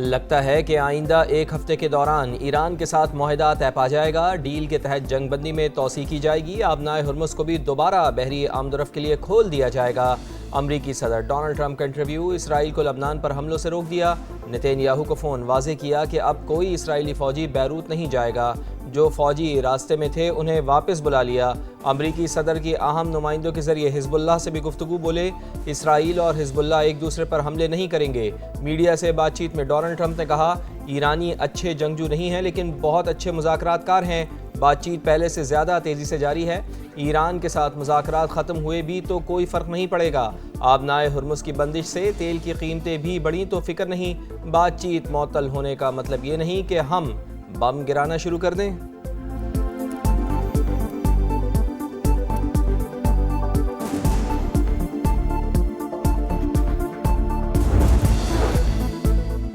لگتا ہے کہ آئندہ ایک ہفتے کے دوران ایران کے ساتھ معاہدہ طے پا جائے گا۔ ڈیل کے تحت جنگ بندی میں توسیع کی جائے گی۔ آبنائے ہرمز کو بھی دوبارہ بحری آمد و رفت کے لیے کھول دیا جائے گا۔ امریکی صدر ڈونلڈ ٹرمپ کا انٹرویو، اسرائیل کو لبنان پر حملوں سے روک دیا۔ نتین یاہو کو فون، واضح کیا کہ اب کوئی اسرائیلی فوجی بیروت نہیں جائے گا، جو فوجی راستے میں تھے انہیں واپس بلا لیا۔ امریکی صدر کی اہم نمائندوں کے ذریعے حزب اللہ سے بھی گفتگو، بولے اسرائیل اور حزب اللہ ایک دوسرے پر حملے نہیں کریں گے۔ میڈیا سے بات چیت میں ڈونلڈ ٹرمپ نے کہا، ایرانی اچھے جنگجو نہیں ہیں لیکن بہت اچھے مذاکرات کار ہیں۔ بات چیت پہلے سے زیادہ تیزی سے جاری ہے۔ ایران کے ساتھ مذاکرات ختم ہوئے بھی تو کوئی فرق نہیں پڑے گا۔ آبنائے ہرمز کی بندش سے تیل کی قیمتیں بھی بڑھیں تو فکر نہیں۔ بات چیت معطل ہونے کا مطلب یہ نہیں کہ ہم بم گرانا شروع کر دیں۔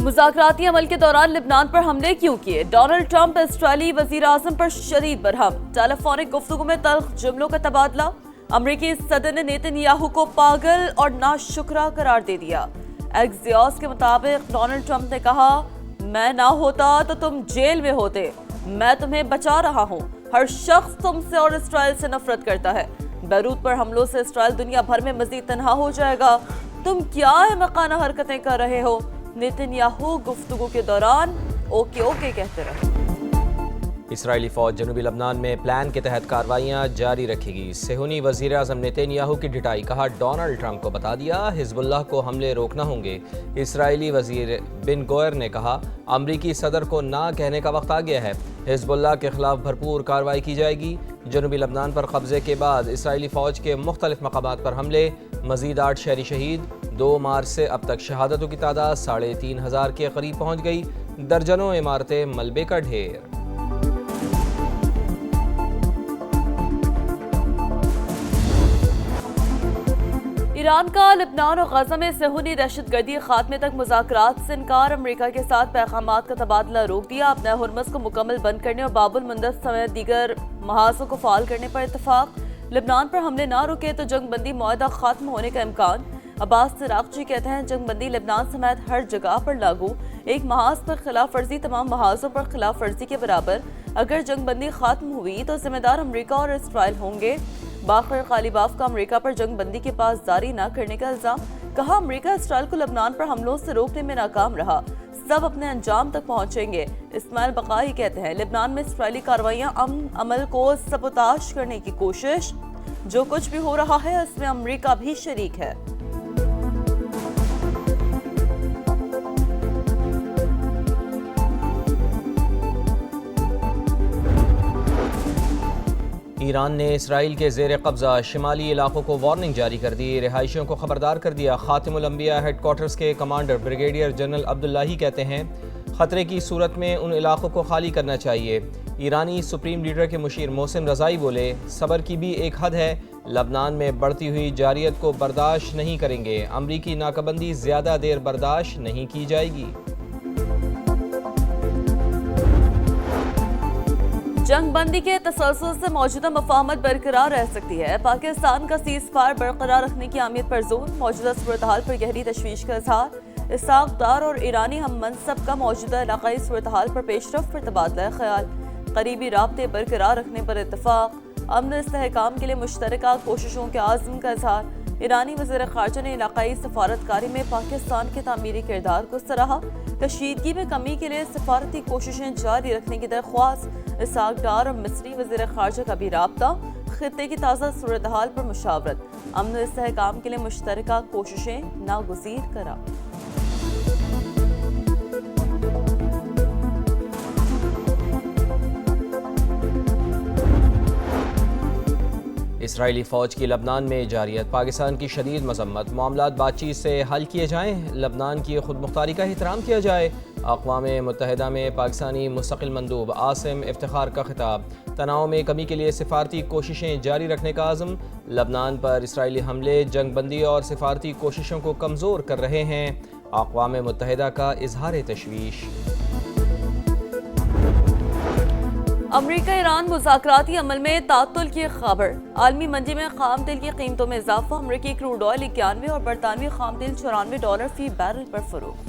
مذاکراتی عمل کے دوران لبنان پر حملے کیوں کیے؟ ڈونلڈ ٹرمپ اسرائیلی وزیر اعظم پر شدید برہم۔ ٹیلی فونک گفتگو میں تلخ جملوں کا تبادلہ۔ امریکی صدر نے نیتن یاہو کو پاگل اور ناشکرا قرار دے دیا۔ ایکزیوس کے مطابق ڈونلڈ ٹرمپ نے کہا، میں نہ ہوتا تو تم جیل میں ہوتے، میں تمہیں بچا رہا ہوں۔ ہر شخص تم سے اور اسرائیل سے نفرت کرتا ہے۔ بیروت پر حملوں سے اسرائیل دنیا بھر میں مزید تنہا ہو جائے گا۔ تم کیا احمقانہ حرکتیں کر رہے ہو؟ نیتن یاہو گفتگو کے دوران اوکے اوکے کہتے رہے۔ اسرائیلی فوج جنوبی لبنان میں پلان کے تحت کارروائیاں جاری رکھے گی۔ صہیونی وزیر اعظم نیتن یاہو کی ڈٹائی، کہا ڈونلڈ ٹرمپ کو بتا دیا حزب اللہ کو حملے روکنا ہوں گے۔ اسرائیلی وزیر بن گوئر نے کہا، امریکی صدر کو نہ کہنے کا وقت آ گیا ہے، حزب اللہ کے خلاف بھرپور کارروائی کی جائے گی۔ جنوبی لبنان پر قبضے کے بعد اسرائیلی فوج کے مختلف مقامات پر حملے، مزید 8 شہری شہید۔ 2 مارچ سے اب تک شہادتوں کی تعداد 3500 کے قریب پہنچ گئی۔ درجنوں عمارتیں ملبے کا ڈھیر۔ ایران کا لبنان اور غزہ میں صہیونی دہشت گردی خاتمے تک مذاکرات سے انکار۔ امریکہ کے ساتھ پیغامات کا تبادلہ روک دیا۔ اپنے ہرمز کو مکمل بند کرنے اور باب المندب سمیت دیگر محاذوں کو فعال کرنے پر اتفاق۔ لبنان پر حملے نہ رکے تو جنگ بندی معاہدہ ختم ہونے کا امکان۔ عباس چراغچی کہتے ہیں، جنگ بندی لبنان سمیت ہر جگہ پر لاگو، ایک محاذ پر خلاف ورزی تمام محاذوں پر خلاف ورزی کے برابر۔ اگر جنگ بندی ختم ہوئی تو ذمہ دار امریکہ اور اسرائیل ہوں گے۔ باقر غالیباف کا امریکہ پر جنگ بندی کے پاس جاری نہ کرنے کا الزام، کہا امریکہ اسرائیل کو لبنان پر حملوں سے روکنے میں ناکام رہا، سب اپنے انجام تک پہنچیں گے۔ اسماعیل بقائی کہتے ہیں، لبنان میں اسرائیلی کارروائیاں امن عمل کو سبوتاژ کرنے کی کوشش، جو کچھ بھی ہو رہا ہے اس میں امریکہ بھی شریک ہے۔ ایران نے اسرائیل کے زیر قبضہ شمالی علاقوں کو وارننگ جاری کر دی، رہائشیوں کو خبردار کر دیا۔ خاتم الانبیاء ہیڈ کوارٹرز کے کمانڈر بریگیڈیئر جنرل عبداللہی کہتے ہیں، خطرے کی صورت میں ان علاقوں کو خالی کرنا چاہیے۔ ایرانی سپریم لیڈر کے مشیر محسن رضائی بولے، صبر کی بھی ایک حد ہے، لبنان میں بڑھتی ہوئی جارحیت کو برداشت نہیں کریں گے، امریکی ناکہ بندی زیادہ دیر برداشت نہیں کی جائے گی۔ جنگ بندی کے تسلسل سے موجودہ مفاہمت برقرار رہ سکتی ہے۔ پاکستان کا سیز فائر برقرار رکھنے کی اہمیت پر زور، موجودہ صورتحال پر گہری تشویش کا اظہار۔ اسحاق ڈار اور ایرانی ہم منصب کا موجودہ علاقائی صورتحال پر پیش رفت پر تبادلہ خیال، قریبی رابطے برقرار رکھنے پر اتفاق۔ امن استحکام کے لیے مشترکہ کوششوں کے عزم کا اظہار۔ ایرانی وزیر خارجہ نے علاقائی سفارتکاری میں پاکستان کے تعمیری کردار کو سراہا، کشیدگی میں کمی کے لیے سفارتی کوششیں جاری رکھنے کی درخواست۔ اسحاق ڈار اور مصری وزیر خارجہ کا بھی رابطہ، خطے کی تازہ صورتحال پر مشاورت، امن و استحکام کے لیے مشترکہ کوششیں ناگزیر قرار۔ اسرائیلی فوج کی لبنان میں جارحیت، پاکستان کی شدید مذمت، معاملات بات چیت سے حل کیے جائیں، لبنان کی خود مختاری کا احترام کیا جائے۔ اقوام متحدہ میں پاکستانی مستقل مندوب عاصم افتخار کا خطاب، تناؤ میں کمی کے لیے سفارتی کوششیں جاری رکھنے کا عزم، لبنان پر اسرائیلی حملے جنگ بندی اور سفارتی کوششوں کو کمزور کر رہے ہیں، اقوام متحدہ کا اظہار تشویش۔ امریکہ ایران مذاکراتی عمل میں تعطل کی خبر، عالمی منڈی میں خام تیل کی قیمتوں میں اضافہ، امریکی کروڈ آئل 91 اور برطانوی خام تیل $94 فی بیرل پر فروخت۔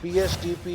PSDP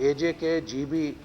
AJK, GB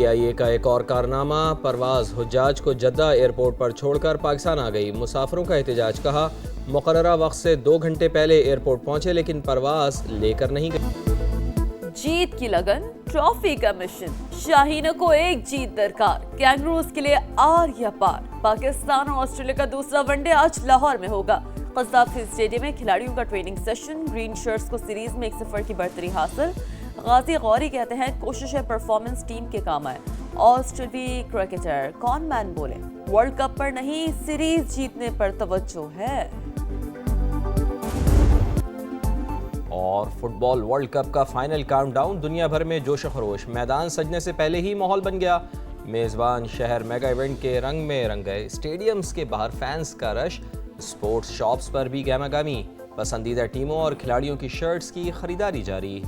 CIA کا ایک اور کارنامہ، پرواز حجاج کو جدہ ایئرپورٹ پر چھوڑ کر پاکستان آ گئی۔ مسافروں کا احتجاج، کہا مقررہ وقت سے 2 گھنٹے پہلے ایئرپورٹ پہنچے لیکن پرواز لے کر نہیں گئی۔ جیت کی لگن، ٹرافی کا مشن، شاہینوں کو ایک جیت درکار، کینگروز کے لیے آر یا پار۔ پاکستان اور آسٹریلیا کا دوسرا ون ڈے آج لاہور میں ہوگا۔ قذافی اسٹیڈیم میں کھلاڑیوں کا ٹریننگ سیشن، گرین شرٹس کو سیریز میں 1-0 کی برتری حاصل۔ غازی غوری کہتے ہیں کوشش پرفارمنس ٹیم کے کام آئے۔ آسٹریلوی کرکٹر کون مین بولے، ورلڈ کپ پر نہیں سیریز جیتنے پر توجہ ہے۔ اور فٹ بال ورلڈ کپ کا فائنل کاؤنٹ ڈاؤن، دنیا بھر میں جوش و خروش، میدان سجنے سے پہلے ہی ماحول بن گیا۔ میزبان شہر میگا ایونٹ کے رنگ میں رنگ گئے، اسٹیڈیمز کے باہر فینس کا رش، سپورٹس شاپس پر بھی گہما گہمی، پسندیدہ ٹیموں اور کھلاڑیوں کی شرٹس کی خریداری جاری۔